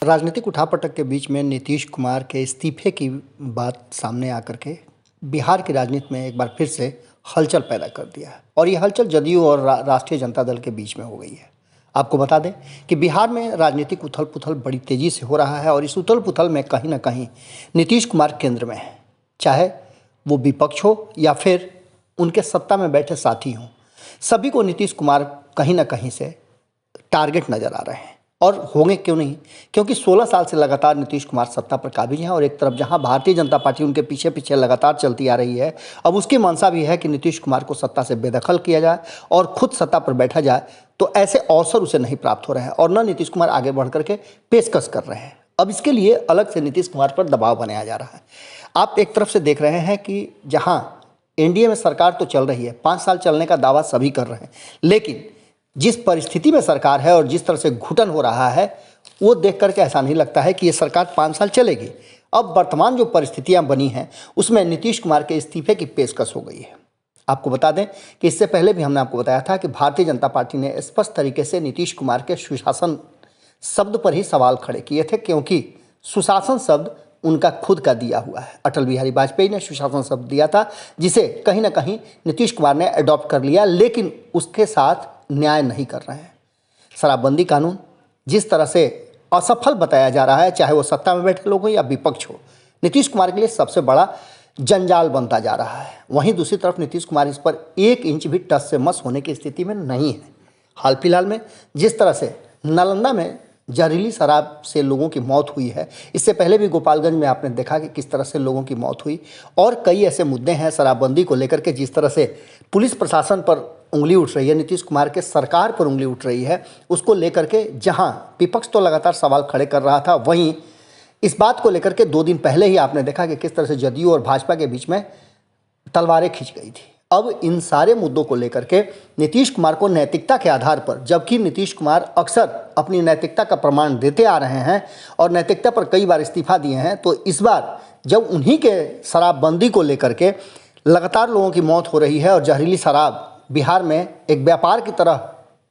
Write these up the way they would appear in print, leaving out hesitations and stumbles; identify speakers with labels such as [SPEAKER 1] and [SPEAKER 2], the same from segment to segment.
[SPEAKER 1] राजनीतिक उठापटक के बीच में नीतीश कुमार के इस्तीफे की बात सामने आकर के बिहार की राजनीति में एक बार फिर से हलचल पैदा कर दिया है और ये हलचल जदयू और राष्ट्रीय जनता दल के बीच में हो गई है। आपको बता दें कि बिहार में राजनीतिक उथल पुथल बड़ी तेज़ी से हो रहा है और इस उथल पुथल में कहीं ना कहीं नीतीश कुमार केंद्र में है, चाहे वो विपक्ष हो या फिर उनके सत्ता में बैठे साथी हों। सभी को नीतीश कुमार कहीं ना कहीं से टारगेट नज़र आ रहे हैं और होंगे क्यों नहीं, क्योंकि 16 साल से लगातार नीतीश कुमार सत्ता पर काबिज हैं और एक तरफ जहां भारतीय जनता पार्टी उनके पीछे पीछे लगातार चलती आ रही है, अब उसकी मंशा भी है कि नीतीश कुमार को सत्ता से बेदखल किया जाए और खुद सत्ता पर बैठा जाए। तो ऐसे अवसर उसे नहीं प्राप्त हो रहे हैं और न नीतीश कुमार आगे बढ़ करके पेशकश कर रहे हैं। अब इसके लिए अलग से नीतीश कुमार पर दबाव बनाया जा रहा है। आप एक तरफ से देख रहे हैं कि जहाँ एनडीए में सरकार तो चल रही है, 5 साल चलने का दावा सभी कर रहे हैं, लेकिन जिस परिस्थिति में सरकार है और जिस तरह से घुटन हो रहा है वो देख करके ऐसा नहीं लगता है कि ये सरकार 5 साल चलेगी। अब वर्तमान जो परिस्थितियां बनी हैं उसमें नीतीश कुमार के इस्तीफे की पेशकश हो गई है। आपको बता दें कि इससे पहले भी हमने आपको बताया था कि भारतीय जनता पार्टी ने स्पष्ट तरीके से नीतीश कुमार के सुशासन शब्द पर ही सवाल खड़े किए थे, क्योंकि सुशासन शब्द उनका खुद का दिया हुआ है। अटल बिहारी वाजपेयी ने सुशासन शब्द दिया था जिसे कहीं ना कहीं नीतीश कुमार ने अडॉप्ट कर लिया, लेकिन उसके साथ न्याय नहीं कर रहे हैं। शराबबंदी कानून जिस तरह से असफल बताया जा रहा है, चाहे वो सत्ता में बैठे लोग हो या विपक्ष हो, नीतीश कुमार के लिए सबसे बड़ा जंजाल बनता जा रहा है। वहीं दूसरी तरफ नीतीश कुमार इस पर 1 इंच भी टस से मस होने की स्थिति में नहीं है। हाल फिलहाल में जिस तरह से नालंदा में जहरीली शराब से लोगों की मौत हुई है, इससे पहले भी गोपालगंज में आपने देखा कि किस तरह से लोगों की मौत हुई, और कई ऐसे मुद्दे हैं शराबबंदी को लेकर के जिस तरह से पुलिस प्रशासन पर उंगली उठ रही है, नीतीश कुमार के सरकार पर उंगली उठ रही है, उसको लेकर के जहां विपक्ष तो लगातार सवाल खड़े कर रहा था, वहीं इस बात को लेकर के 2 दिन पहले ही आपने देखा कि किस तरह से जदयू और भाजपा के बीच में तलवारें खींच गई थी। अब इन सारे मुद्दों को लेकर के नीतीश कुमार को नैतिकता के आधार पर, जबकि नीतीश कुमार अक्सर अपनी नैतिकता का प्रमाण देते आ रहे हैं और नैतिकता पर कई बार इस्तीफा दिए हैं, तो इस बार जब उन्हीं के शराबबंदी को लेकर के लगातार लोगों की मौत हो रही है और जहरीली शराब बिहार में एक व्यापार की तरह,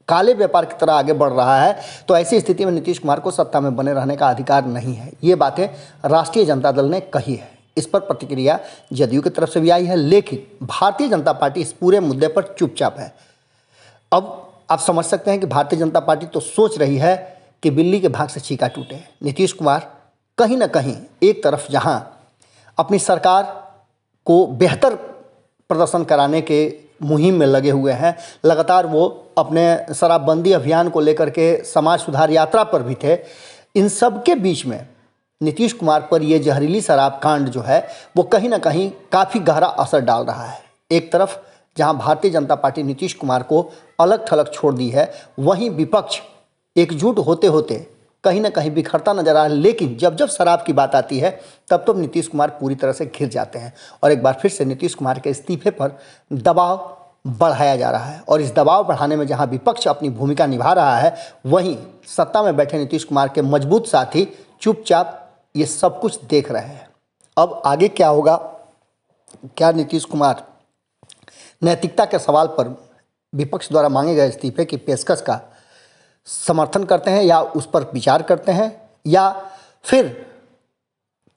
[SPEAKER 1] काले व्यापार की तरह आगे बढ़ रहा है, तो ऐसी स्थिति में नीतीश कुमार को सत्ता में बने रहने का अधिकार नहीं है। ये बातें राष्ट्रीय जनता दल ने कही है। इस पर प्रतिक्रिया जदयू की तरफ से भी आई है, लेकिन भारतीय जनता पार्टी इस पूरे मुद्दे पर चुपचाप है। अब आप समझ सकते हैं कि भारतीय जनता पार्टी तो सोच रही है कि बिल्ली के भाग से चीका टूटे। नीतीश कुमार कहीं ना कहीं एक तरफ जहां अपनी सरकार को बेहतर प्रदर्शन कराने के मुहिम में लगे हुए हैं, लगातार वो अपने शराबबंदी अभियान को लेकर के समाज सुधार यात्रा पर भी थे, इन सब के बीच में नीतीश कुमार पर ये जहरीली शराब कांड जो है वो कहीं ना कहीं काफ़ी गहरा असर डाल रहा है। एक तरफ जहां भारतीय जनता पार्टी नीतीश कुमार को अलग थलग छोड़ दी है, वहीं विपक्ष एकजुट होते होते कहीं ना कहीं बिखरता नजर आ रहा है, लेकिन जब जब शराब की बात आती है तब तो नीतीश कुमार पूरी तरह से घिर जाते हैं और एक बार फिर से नीतीश कुमार के इस्तीफे पर दबाव बढ़ाया जा रहा है। और इस दबाव बढ़ाने में जहां विपक्ष अपनी भूमिका निभा रहा है, वहीं सत्ता में बैठे नीतीश कुमार के मजबूत साथी चुपचाप ये सब कुछ देख रहे हैं। अब आगे क्या होगा, क्या नीतीश कुमार नैतिकता के सवाल पर विपक्ष द्वारा मांगे गए इस्तीफे की पेशकश का समर्थन करते हैं या उस पर विचार करते हैं, या फिर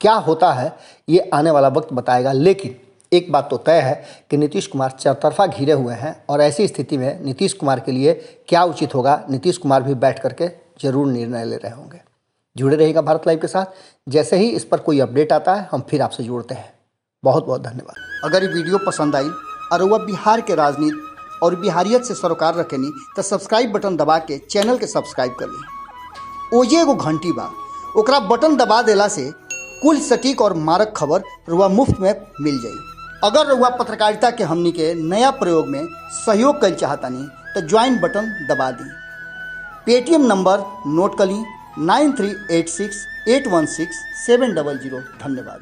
[SPEAKER 1] क्या होता है, ये आने वाला वक्त बताएगा। लेकिन एक बात तो तय है कि नीतीश कुमार चरतरफा घिरे हुए हैं और ऐसी स्थिति में नीतीश कुमार के लिए क्या उचित होगा, नीतीश कुमार भी बैठ करके जरूर निर्णय ले रहे होंगे। जुड़े रहिएगा भारत लाइव के साथ। जैसे ही इस पर कोई अपडेट आता है हम फिर आपसे जोड़ते हैं। बहुत बहुत धन्यवाद। अगर ये वीडियो पसंद आई और वह बिहार के राजनीति और बिहारियत से सरोकार रखेनी तो सब्सक्राइब बटन दबा के चैनल के सब्सक्राइब कर ली। ओजे एगो घंटी बा, ओकरा बटन दबा देला से कुल सटीक और मारक खबर रुआ मुफ्त में मिल जाई। अगर रुआ पत्रकारिता के हमनी के नया प्रयोग में सहयोग कर चाहतानी तो ज्वाइन बटन दबा दी। पेटीएम नंबर नोट कर ली 9386816700। धन्यवाद।